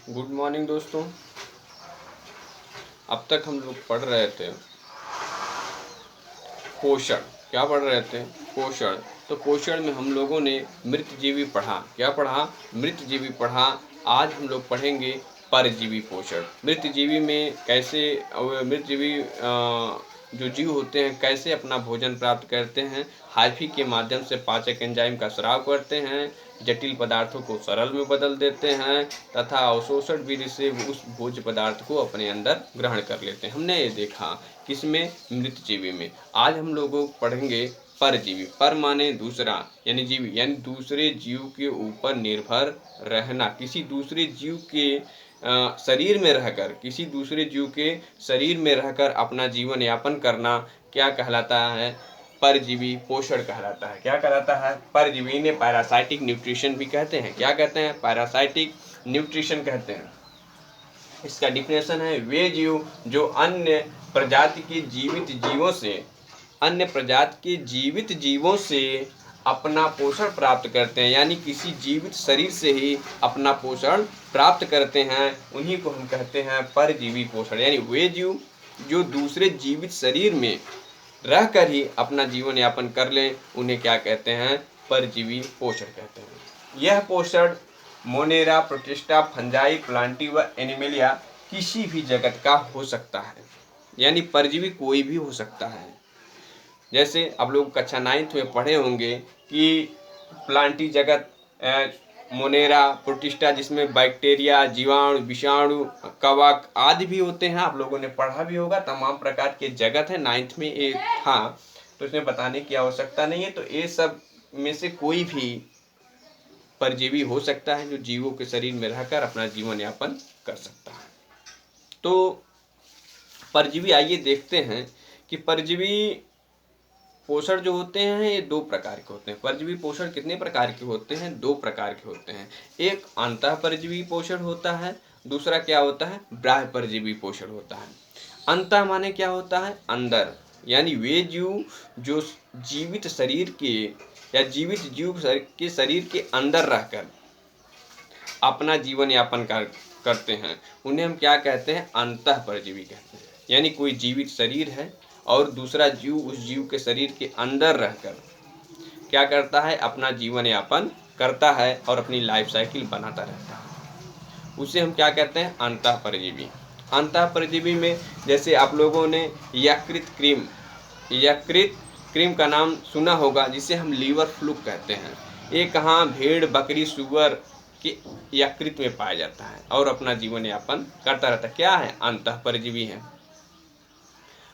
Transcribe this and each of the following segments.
Good morning दोस्तों। अब तक हम लोग पढ़ रहे थे पोषण। क्या पढ़ रहे थे? पोषण। तो पोषण में हम लोगों ने मृतजीवी पढ़ा। क्या पढ़ा? मृतजीवी पढ़ा। आज हम लोग पढ़ेंगे परजीवी पोषण। मृतजीवी में कैसे मृतजीवी जो जीव होते हैं कैसे अपना भोजन प्राप्त करते हैं, हाइफी के माध्यम से पाचक एंजाइम का स्राव करते हैं, जटिल पदार्थों को सरल में बदल देते हैं तथा अवशोषण विधि से उस भोज्य पदार्थ को अपने अंदर ग्रहण कर लेते हैं। हमने ये देखा किसमें? मृतजीवी में। आज हम लोग पढ़ेंगे परजीवी। पर माने दूसरा, यानी जीवी यानी दूसरे जीव के ऊपर निर्भर रहना, किसी दूसरे जीव के शरीर में रहकर, किसी दूसरे जीव के शरीर में रहकर अपना जीवन यापन करना क्या कहलाता है? परजीवी पोषण कहलाता है। क्या कहलाता है? परजीवी। इन्हें पैरासाइटिक न्यूट्रिशन भी कहते हैं। क्या कहते हैं? पैरासाइटिक न्यूट्रिशन कहते हैं। इसका डिफिनेशन है वे जीव जो अन्य प्रजाति के जीवित जीवों से अपना पोषण प्राप्त करते हैं, यानी किसी जीवित शरीर से ही अपना पोषण प्राप्त करते हैं, उन्हीं को हम कहते हैं परजीवी पोषण। यानी वे जीव जो दूसरे जीवित शरीर में रहकर ही अपना जीवन यापन कर लें, उन्हें क्या कहते हैं? परजीवी पोषण कहते हैं। यह पोषण मोनेरा, प्रोटिस्टा, फंजाई, प्लांटी व एनिमेलिया किसी भी जगत का हो सकता है। यानी परजीवी कोई भी हो सकता है। जैसे आप लोग कक्षा 9th में पढ़े होंगे कि प्लांटी जगत, मोनेरा, प्रोटिस्टा जिसमें बैक्टीरिया, जीवाणु, विषाणु, कवक आदि भी होते हैं। आप लोगों ने पढ़ा भी होगा, तमाम प्रकार के जगत है। 9th में एक था, तो इसमें बताने की आवश्यकता नहीं है। तो ये सब में से कोई भी परजीवी हो सकता है जो जीवों के शरीर में रहकर अपना जीवन यापन कर सकता है। तो परजीवी, आइए देखते हैं कि परजीवी पोषण जो होते हैं ये 2 प्रकार के होते हैं। परजीवी पोषण कितने प्रकार के होते हैं? 2 प्रकार के होते हैं। एक अंतः परजीवी पोषण होता है, दूसरा क्या होता है? बाह्य परजीवी पोषण होता है। अंतः माने क्या होता है? अंदर, यानी वे जीव जो जीवित शरीर के या जीवित जीव के शरीर के अंदर रहकर अपना जीवन यापन करते हैं, उन्हें हम क्या कहते हैं? अंतः परजीवी कहते हैं। यानी कोई जीवित शरीर है और दूसरा जीव उस जीव के शरीर के अंदर रहकर क्या करता है? अपना जीवन यापन करता है और अपनी लाइफ साइकिल बनाता रहता है, उसे हम क्या कहते हैं? अंतः परजीवी। अंतः परजीवी में जैसे आप लोगों ने यकृत क्रीम का नाम सुना होगा, जिसे हम लीवर फ्लूक कहते हैं। ये कहाँ? भेड़, बकरी, सुअर के यकृत में पाया जाता है और अपना जीवन यापन करता रहता है। क्या है? अंतः परजीवी है।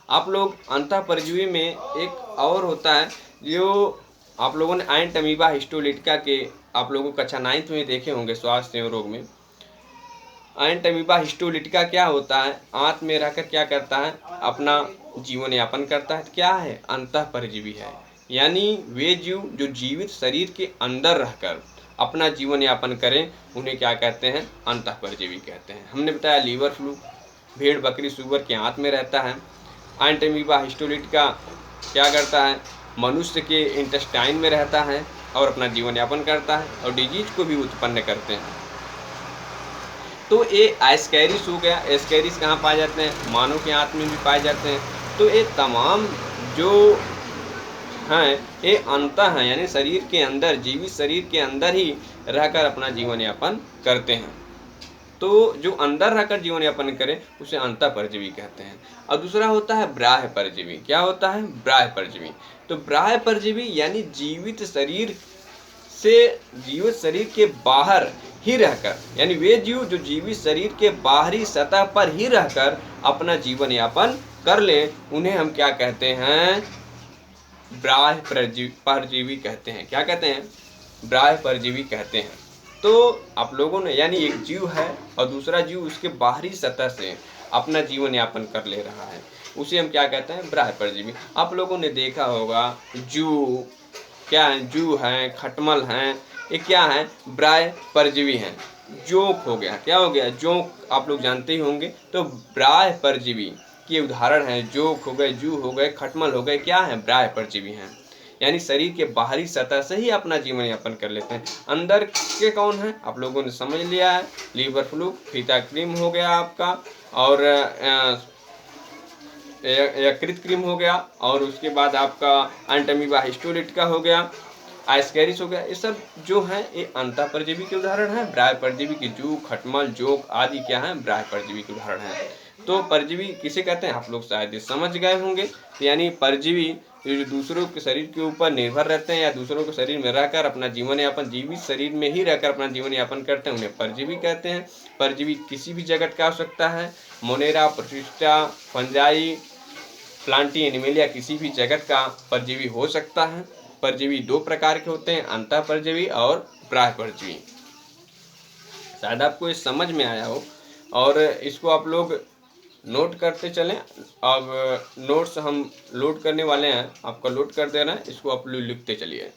आप लोग अंतः परजीवी में एक और होता है जो आप लोगों ने आयंट अमीबा हिस्टोलिटिका के आप लोगों कक्षा 9th में देखे होंगे, स्वास्थ्य एवं रोग में। आयंट अमीबा हिस्टोलिटिका क्या होता है? आंत में रहकर क्या करता है? अपना जीवन यापन करता है। क्या है? अंतः परजीवी है। यानी वे जीव जो जीवित शरीर के अंदर रहकर अपना जीवन यापन करें, उन्हें क्या कहते हैं? अंतः परजीवी कहते हैं। हमने बताया लीवर फ्लू भेड़, बकरी, सुअर के आंत में रहता है। आयंट अमीबा हिस्टोलिटिका क्या करता है? मनुष्य के इंटेस्टाइन में रहता है और अपना जीवन यापन करता है और डिजीज को भी उत्पन्न करते हैं। तो ये एस्कैरिस हो गया। एस्कैरिस कहाँ पाए जाते हैं? मानव के आंत में भी पाए जाते हैं। तो ये तमाम जो हैं ये अंतः हैं, यानी शरीर के अंदर, जीवित शरीर के अंदर ही रहकर अपना जीवन यापन करते हैं। तो जो अंदर रहकर जीवन यापन करे उसे अंतः परजीवी कहते हैं। और दूसरा होता है बाह्य परजीवी। क्या होता है? बाह्य परजीवी। तो बाह्य परजीवी यानी जीवित शरीर के बाहर ही रहकर, यानी वे जीव जो जीवित शरीर के बाहरी सतह पर ही रहकर अपना जीवन यापन कर ले, उन्हें हम क्या कहते हैं? बाह्य परजीवी कहते हैं। क्या कहते हैं? बाह्य परजीवी कहते हैं। तो आप लोगों ने, यानी एक जीव है और दूसरा जीव उसके बाहरी सतह से अपना जीवन यापन कर ले रहा है, उसे हम क्या कहते हैं? बाह्य परजीवी। आप लोगों ने देखा होगा जू, क्या है? जू हैं, खटमल हैं, ये क्या है? बाह्य परजीवी हैं। जोंक हो गया, क्या हो गया? जोंक आप लोग जानते ही होंगे। तो बाह्य परजीवी के उदाहरण हैं जोंक हो गए, जू हो गए, खटमल हो गए, क्या है? बाह्य परजीवी हैं। यानी शरीर के बाहरी सतह से ही अपना जीवन यापन कर लेते हैं। अंदर के कौन है आप लोगों ने समझ लिया है, लीवर फ्लू, फीता क्रीम हो गया आपका, और यकृत क्रीम हो गया, और उसके बाद आपका एंटमीबा हिस्टोलिटिका हो गया, आइस्कैरिस हो गया। ये सब जो है ये अंतः परजीवी के उदाहरण है। बाह्य परजीवी की जूं, खटमल, जोंक आदि क्या है, बाह्य परजीवी के उदाहरण है। तो परजीवी किसे कहते हैं आप लोग शायद ये समझ गए होंगे। तो यानी परजीवी जो दूसरों के शरीर के ऊपर निर्भर रहते हैं या दूसरों के शरीर में रहकर अपना जीवन यापन, जीवित शरीर में ही रहकर अपना जीवन यापन करते हैं, उन्हें परजीवी कहते हैं। परजीवी किसी भी जगत का हो सकता है, Monera, protista, fungi, Plantae Animalia किसी भी जगत का परजीवी हो सकता है। परजीवी दो प्रकार के होते हैं, अंतः परजीवी और बाह्य परजीवी। शायद आपको ये समझ में आया हो और इसको आप लोग नोट करते चलें। अब नोट्स हम लोड करने वाले हैं, आपका लोड कर दे रहे हैं, इसको आप लोग लिखते चलिए।